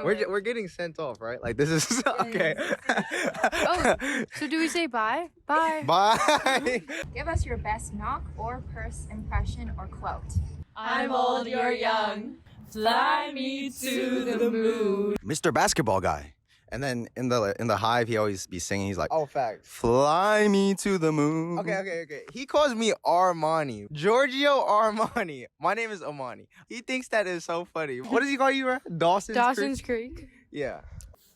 We're getting sent off, right? Like this is okay. Oh, so do we say bye? Bye. Bye. Give us your best knock or purse impression or quote. I'm old, you're young. Fly me to the moon. Mr. Basketball Guy. And then in the hive, he always be singing. He's like, Oh, facts. fly me to the moon. Okay. He calls me Armani. Giorgio Armani. My name is Amani. He thinks that is so funny. What does he call you, right? Dawson's Creek. Yeah.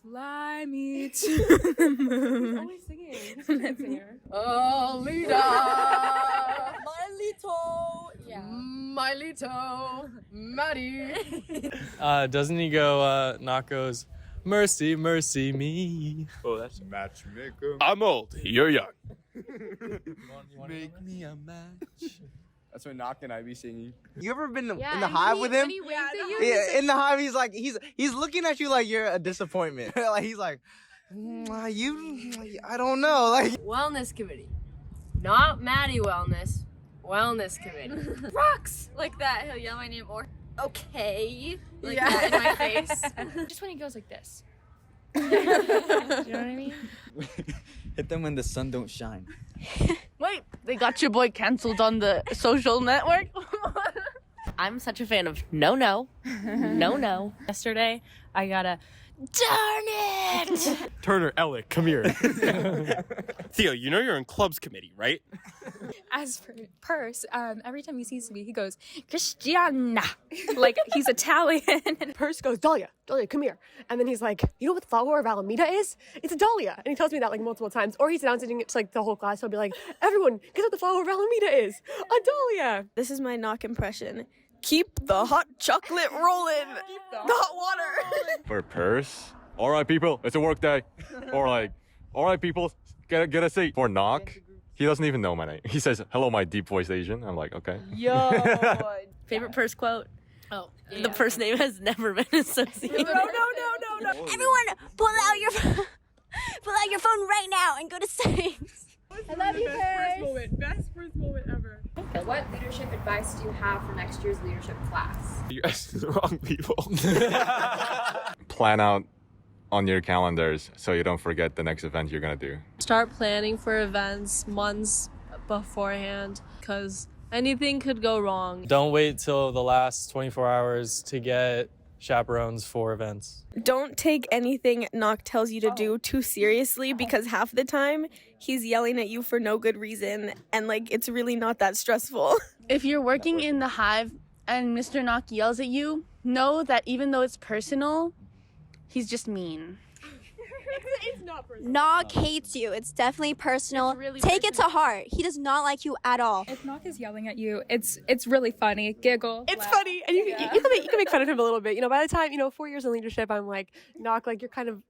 Fly me to the moon. Always singing. Alita. My little Maddie. Doesn't he go, Knock goes, mercy, mercy me. Oh, that's matchmaker. I'm old, you're young. Make me a match. That's what Knock and I be singing. You ever been in the hive with him? Yeah, in the hive, he's like, he's looking at you like you're a disappointment. Like he's like, I don't know. Like Wellness committee. Not Maddie Wellness. Wellness committee. Rocks! Like that, he'll yell my name or okay. Like that in my face. Just when he goes like this. Do you know what I mean? Hit them when the sun don't shine. Wait, they got your boy canceled on the social network? I'm such a fan of no. Yesterday, I got a darn it! Turner, Ellick, come here. Theo, you know you're in clubs committee, right? As for Purse, every time he sees me, he goes, Christiana. Like, he's Italian. Purse goes, Dahlia, come here. And then he's like, you know what the flower of Alameda is? It's a dahlia. And he tells me that like multiple times. Or he's announcing it to like the whole class. He'll be like, everyone, guess what the flower of Alameda is? A dahlia. This is my knock impression. Keep the hot chocolate rolling. The hot water. For Purse, all right, people, it's a work day. Or like, all right, people, get a seat. For Knock, he doesn't even know my name. He says, hello, my deep voice Asian. I'm like, okay. Yo. Favorite Purse quote? Oh, The Purse name has never been associated. No. Everyone, pull out your phone right now and go to settings. I love you, Purse. Best first moment ever. What leadership advice do you have for next year's leadership class? You asked the wrong people. Plan out on your calendars so you don't forget the next event you're gonna do. Start planning for events months beforehand because anything could go wrong. Don't wait till the last 24 hours to get chaperones for events. Don't take anything Knock tells you to do too seriously because half the time he's yelling at you for no good reason and like it's really not that stressful. If you're working in the hive and Mr. Knock yells at you, know that even though it's personal, he's just mean. It's not personal. Knock hates you. It's definitely personal. Take it to heart. He does not like you at all. If Knock is yelling at you, it's really funny. Giggle. It's funny, and you can make fun of him a little bit. You know, by the time 4 years in leadership, I'm like, Knock, like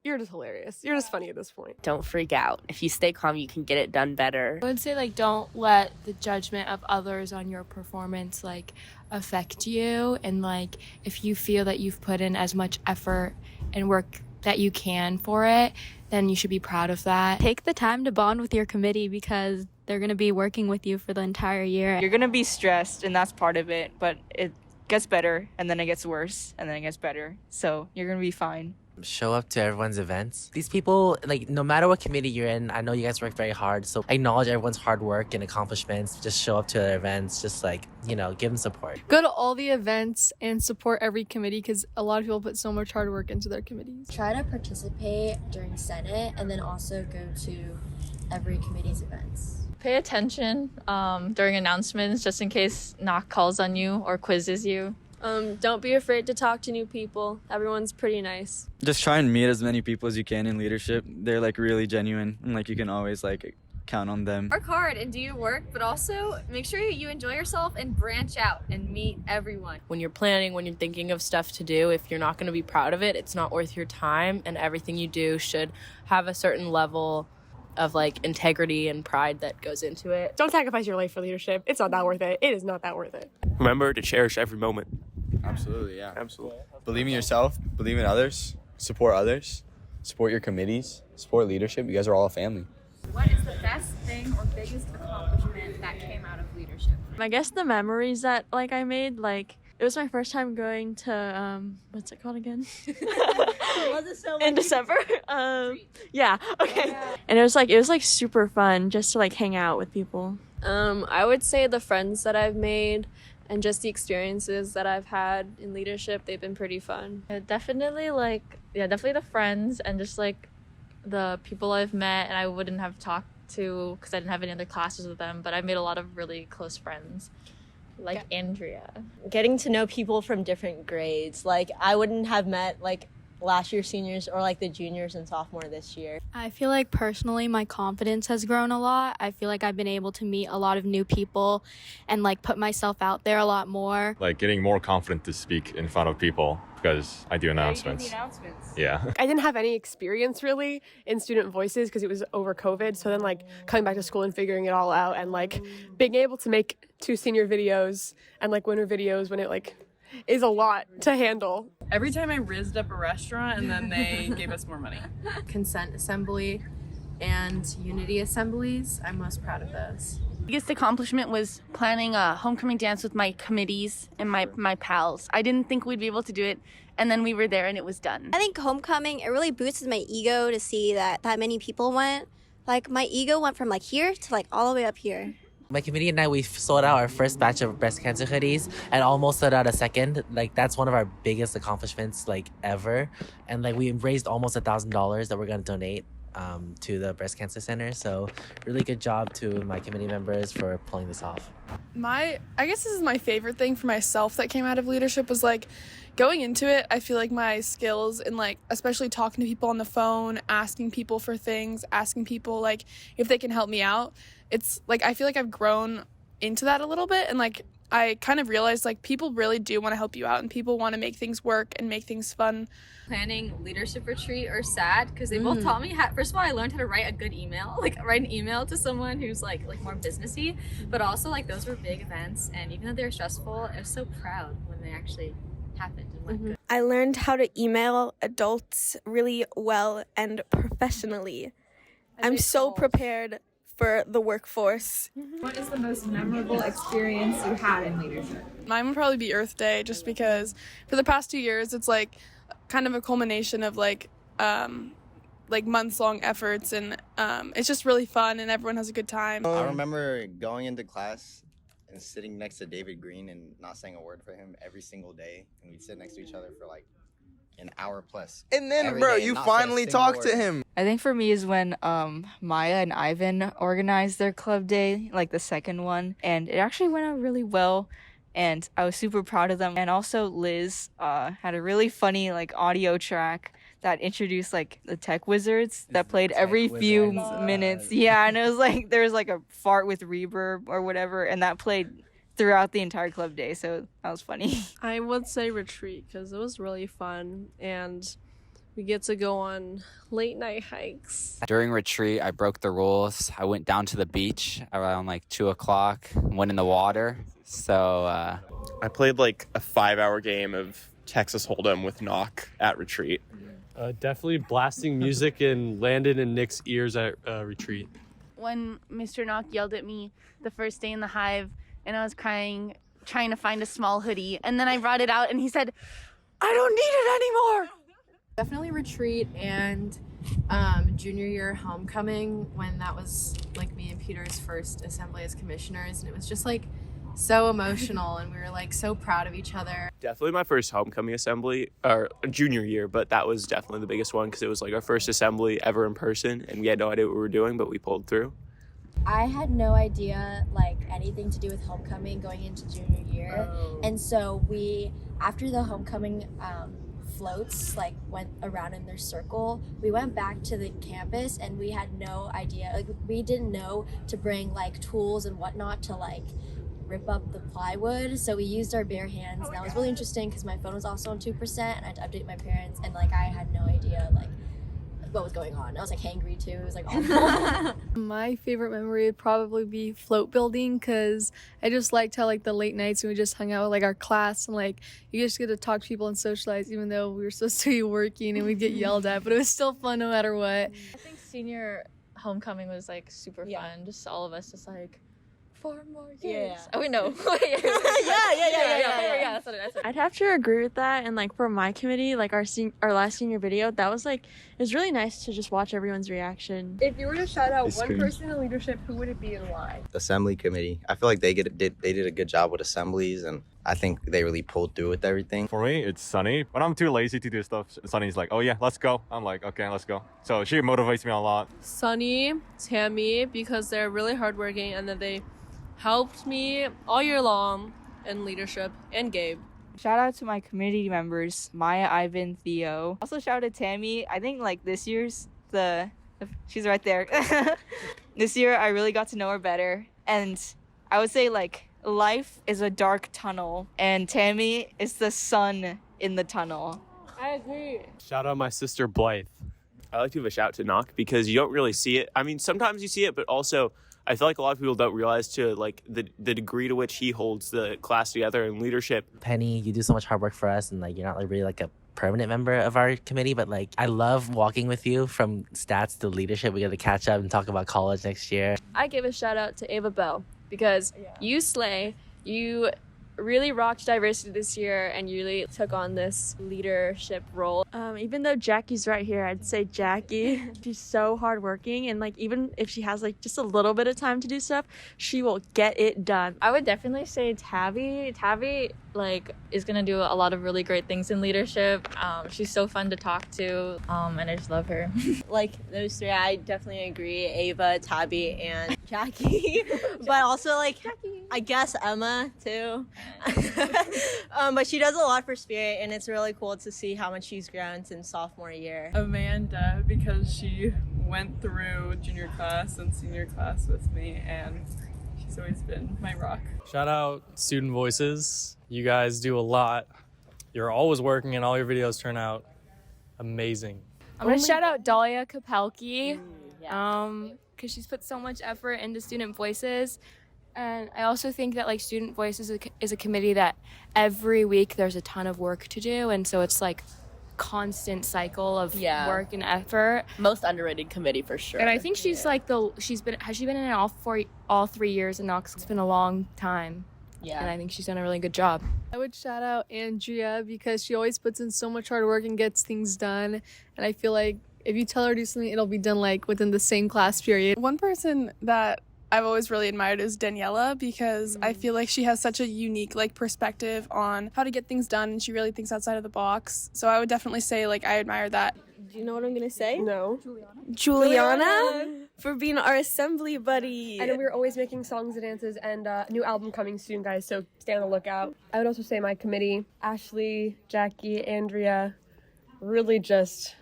you're just hilarious. You're just funny at this point. Don't freak out. If you stay calm, you can get it done better. I would say like don't let the judgment of others on your performance like affect you, and like if you feel that you've put in as much effort and work that you can for it, then you should be proud of that. Take the time to bond with your committee because they're going to be working with you for the entire year. You're going to be stressed and that's part of it, but it gets better and then it gets worse and then it gets better. So you're going to be fine. Show up to everyone's events. These people, like, no matter what committee you're in, I know you guys work very hard, so acknowledge everyone's hard work and accomplishments. Just show up to their events, just like, give them support. Go to all the events and support every committee because a lot of people put so much hard work into their committees. Try to participate during Senate and then also go to every committee's events. Pay attention during announcements just in case Knock calls on you or quizzes you. Don't be afraid to talk to new people. Everyone's pretty nice. Just try and meet as many people as you can in leadership. They're like really genuine and like you can always like count on them. Work hard and do your work, but also make sure you enjoy yourself and branch out and meet everyone. When you're planning, when you're thinking of stuff to do, if you're not going to be proud of it, it's not worth your time, and everything you do should have a certain level of like integrity and pride that goes into it. Don't sacrifice your life for leadership. It's not that worth it. It is not that worth it. Remember to cherish every moment. Absolutely, yeah. Absolutely. Believe in yourself, believe in others, support your committees, support leadership. You guys are all a family. What is the best thing or biggest accomplishment that came out of leadership? I guess the memories that I made, It was my first time going to what's it called again? In December. Yeah. Okay. Yeah. And it was like super fun just to like hang out with people. I would say the friends that I've made and just the experiences that I've had in leadership, they've been pretty fun. Definitely definitely the friends and just like the people I've met and I wouldn't have talked to because I didn't have any other classes with them, but I made a lot of really close friends. Like Andrea. Getting to know people from different grades. Like I wouldn't have met like last year's seniors or like the juniors and sophomore this year. I feel like personally my confidence has grown a lot. I feel like I've been able to meet a lot of new people and like put myself out there a lot more. Like getting more confident to speak in front of people because I do announcements. Yeah. I didn't have any experience really in student voices because it was over COVID. So then like coming back to school and figuring it all out and like being able to make 2 senior videos and like winter videos when it like is a lot to handle. Every time I rizzed up a restaurant and then they gave us more money. Consent assembly and unity assemblies. I'm most proud of those. Biggest accomplishment was planning a homecoming dance with my committees and my pals. I didn't think we'd be able to do it, and then we were there and it was done. I think homecoming, it really boosted my ego to see that many people went. Like my ego went from like here to like all the way up here. My committee and I, we sold out our first batch of breast cancer hoodies and almost sold out a second. Like that's one of our biggest accomplishments like ever. And like we raised almost $1,000 that we're gonna donate to the breast cancer center. So really good job to my committee members for pulling this off. I guess this is my favorite thing for myself that came out of leadership was like going into it. I feel like my skills and like especially talking to people on the phone, asking people for things, asking people like if they can help me out. It's like I feel like I've grown into that a little bit, and like I kind of realized like people really do want to help you out and people want to make things work and make things fun. Planning leadership retreat or SAT because they both taught me how, first of all, I learned how to write a good email, like write an email to someone who's like more businessy, but also like those were big events, and even though they were stressful, I was so proud when they actually happened and went good. I learned how to email adults really well and professionally. I'm so prepared for the workforce. What is the most memorable experience you had in leadership? Mine would probably be Earth Day, just because for the past 2 years it's like kind of a culmination of like months-long efforts, and it's just really fun and everyone has a good time. I remember going into class and sitting next to David Green and not saying a word for him every single day, and we'd sit next to each other for like an hour plus. And then, bro, you finally talked to him. I think for me is when Maya and Ivan organized their club day, like the second one, and it actually went out really well, and I was super proud of them. And also Liz had a really funny like audio track that introduced like the tech wizards that played every few minutes. Yeah, and it was like there was like a fart with reverb or whatever, and that played throughout the entire club day, so that was funny. I would say retreat because it was really fun and we get to go on late night hikes. During retreat, I broke the rules. I went down to the beach around like 2 o'clock, went in the water. So I played like a 5-hour game of Texas Hold'em with Knock at retreat. Definitely blasting music in Landon and Nick's ears at retreat. When Mr. Knock yelled at me the first day in the hive, and I was crying, trying to find a small hoodie. And then I brought it out and he said, I don't need it anymore. Definitely retreat and junior year homecoming, when that was like me and Peter's first assembly as commissioners. And it was just like so emotional and we were like so proud of each other. Definitely my first homecoming assembly, or junior year, but that was definitely the biggest one because it was like our first assembly ever in person and we had no idea what we were doing, but we pulled through. I had no idea like anything to do with homecoming going into junior year. And so we, after the homecoming floats like went around in their circle, we went back to the campus and we had no idea, like we didn't know to bring like tools and whatnot to like rip up the plywood, so we used our bare hands, and that was really interesting because my phone was also on 2% and I had to update my parents, and like I had no idea like what was going on. I was like hangry too. It was like awful. My favorite memory would probably be float building, because I just liked how like the late nights when we just hung out with like our class, and like you just get to talk to people and socialize even though we were supposed to be working and we'd get yelled at, but it was still fun no matter what. I think senior homecoming was like super fun. Just all of us just like 4 more years. Yeah. Oh wait, no. Yeah. That's what I said. I'd have to agree with that. And like for my committee, like our last senior video, that was like, it was really nice to just watch everyone's reaction. If you were to shout out Ice one cream. person in leadership, who would it be and why? Assembly committee. I feel like they did a good job with assemblies, and I think they really pulled through with everything. For me, it's Sunny. When I'm too lazy to do stuff, Sunny's like, oh yeah, let's go. I'm like, okay, let's go. So she motivates me a lot. Sunny, Tammy, because they're really hardworking and that they helped me all year long in leadership, and Gabe. Shout out to my committee members, Maya, Ivan, Theo. Also shout out to Tammy. I think like this year's she's right there. This year I really got to know her better, and I would say like life is a dark tunnel and Tammy is the sun in the tunnel. I agree. Shout out my sister Blythe. I like to give a shout to Knock because you don't really see it. I mean, sometimes you see it, but also I feel like a lot of people don't realize to like the degree to which he holds the class together in leadership. Penny, you do so much hard work for us, and like you're not like really like a permanent member of our committee, but like I love walking with you from stats to leadership. We got to catch up and talk about college next year. I give a shout out to Ava Bell because you slay. You really rocked diversity this year and you really took on this leadership role. Even though Jackie's right here, I'd say Jackie. She's so hardworking, and like even if she has like just a little bit of time to do stuff, she will get it done. I would definitely say Tabby. Tabby like is gonna do a lot of really great things in leadership. She's so fun to talk to, and I just love her. Like those three, I definitely agree. Ava, Tabby, and Jackie. But also like I guess Emma too. But she does a lot for Spirit, and it's really cool to see how much she's grown since sophomore year. Amanda, because she went through junior class and senior class with me, and she's always been my rock. Shout out Student Voices. You guys do a lot. You're always working and all your videos turn out amazing. I'm gonna shout out Dahlia Kapelke, because she's put so much effort into Student Voices. And I also think that like Student Voices is a committee that every week there's a ton of work to do, and so it's like constant cycle of work and effort. Most underrated committee for sure. And I think she's like has she been in it all 3 years in Knox? It's been a long time. Yeah. And I think she's done a really good job. I would shout out Andrea because she always puts in so much hard work and gets things done. And I feel like if you tell her to do something, it'll be done like within the same class period. One person that I've always really admired is Daniela because I feel like she has such a unique like perspective on how to get things done, and she really thinks outside of the box. So I would definitely say like I admire that. Do you know what I'm gonna say? No. Juliana for being our assembly buddy. I know we were always making songs and dances, and a new album coming soon, guys, so stay on the lookout. I would also say my committee, Ashley, Jackie, Andrea, really just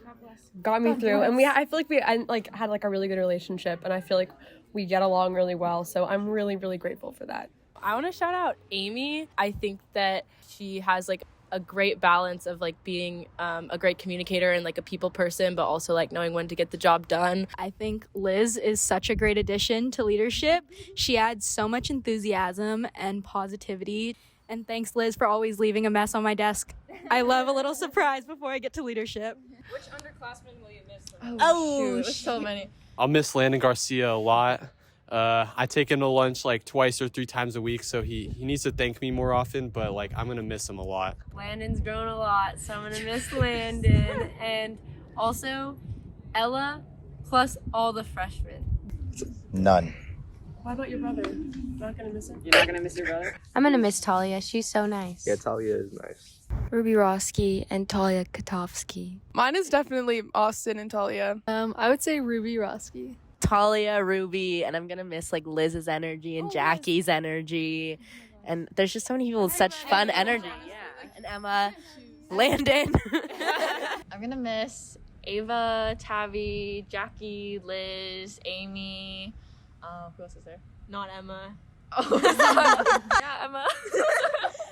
got me through. And I feel like we had like a really good relationship, and I feel like we get along really well, so I'm really, really grateful for that. I want to shout out Amy. I think that she has like a great balance of like being a great communicator and like a people person, but also like knowing when to get the job done. I think Liz is such a great addition to leadership. She adds so much enthusiasm and positivity. And thanks, Liz, for always leaving a mess on my desk. I love a little surprise before I get to leadership. Which underclassmen will you miss? Oh, shoot. So many. I'll miss Landon Garcia a lot. I take him to lunch like 2 or 3 times a week, so he needs to thank me more often, but like I'm gonna miss him a lot. Landon's grown a lot, so I'm gonna miss Landon. And also Ella plus all the freshmen. None. What about your brother? Not gonna miss him? You're not gonna miss your brother? I'm gonna miss Talia. She's so nice. Yeah, Talia is nice. Ruby Roski and Talia Katovsky. Mine is definitely Austin and Talia. I would say Ruby Roski. Talia, Ruby, and I'm gonna miss like Liz's energy and Jackie's energy. And there's just so many people with such fun energy. Yeah. And Emma, Landon. I'm gonna miss Ava, Tavi, Jackie, Liz, Amy. Who else is there? Not Emma. Yeah, Emma.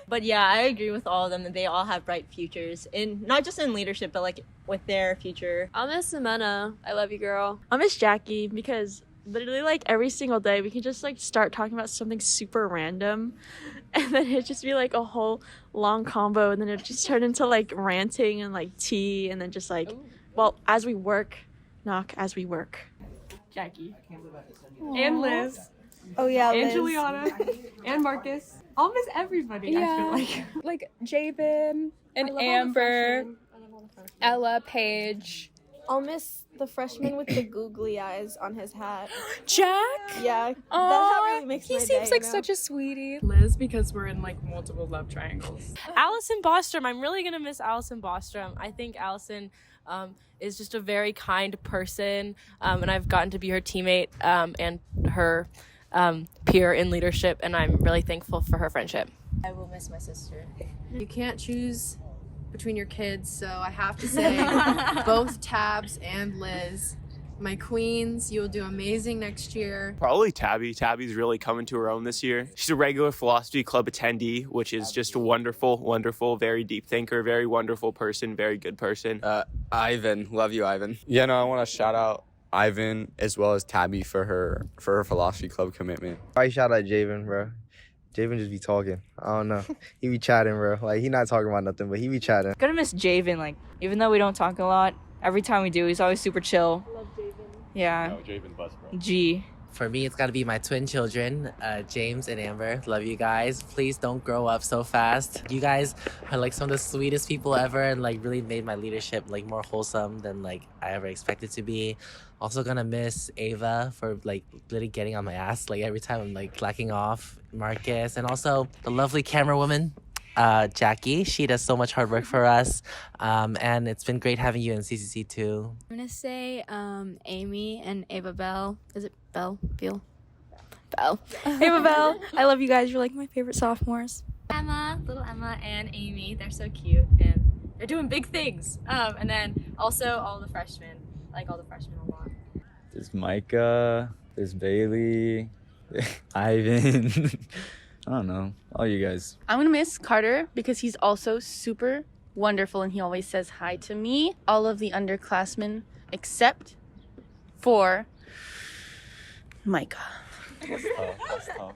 But yeah, I agree with all of them that they all have bright futures in not just in leadership, but like with their future. I'll miss Samena. I love you, girl. I'll miss Jackie because literally like every single day we can just like start talking about something super random and then it'd just be like a whole long combo, and then it'd just turn into like ranting and like tea, and then just like as we work. Jackie. And Liz. Oh yeah, and Liz. Juliana, and Marcus. I'll miss everybody. I feel like Jabin and Amber, Ella, Paige. I'll miss the freshman with the googly eyes on his hat. Jack? Yeah, Aw, that really makes he my seems day, like you know? such a sweetie. Liz, because we're in like multiple love triangles. Allison Bostrom. I'm really gonna miss Allison Bostrom. I think Allison is just a very kind person, and I've gotten to be her teammate and her peer in leadership, and I'm really thankful for her friendship. I will miss my sister. You can't choose between your kids, so I have to say both Tabs and Liz. My queens, you will do amazing next year. Probably Tabby. Tabby's really coming to her own this year. She's a regular philosophy club attendee, which is just a wonderful, very deep thinker, very wonderful person, very good person. Ivan, love you, Ivan. Yeah, no, I want to shout out Ivan as well as Tabby for her philosophy club commitment. I shout out Javen, bro. Javen just be talking. I don't know. He be chatting, bro. Like, he not talking about nothing, but he be chatting. Gonna miss Javen, like, even though we don't talk a lot, every time we do, he's always super chill. Love Javen. Yeah. No, Javen's best, bro. G. For me, it's got to be my twin children, James and Amber. Love you guys. Please don't grow up so fast. You guys are like some of the sweetest people ever and like really made my leadership like more wholesome than like I ever expected to be. Also gonna miss Ava for like literally getting on my ass like every time I'm like slacking off. Marcus, and also the lovely camera woman, Jackie. She does so much hard work for us. And it's been great having you in CCC too. I'm gonna say Amy and Ava Bell. Is it Bell? Bell. Ava Bell. I love you guys. You're like my favorite sophomores. Emma, little Emma, and Amy. They're so cute and they're doing big things. And then also all the freshmen. I like all the freshmen a lot. There's Micah. There's Bailey. Ivan. I don't know. All you guys. I'm gonna miss Carter because he's also super wonderful and he always says hi to me. All of the underclassmen except for Micah. That's tough.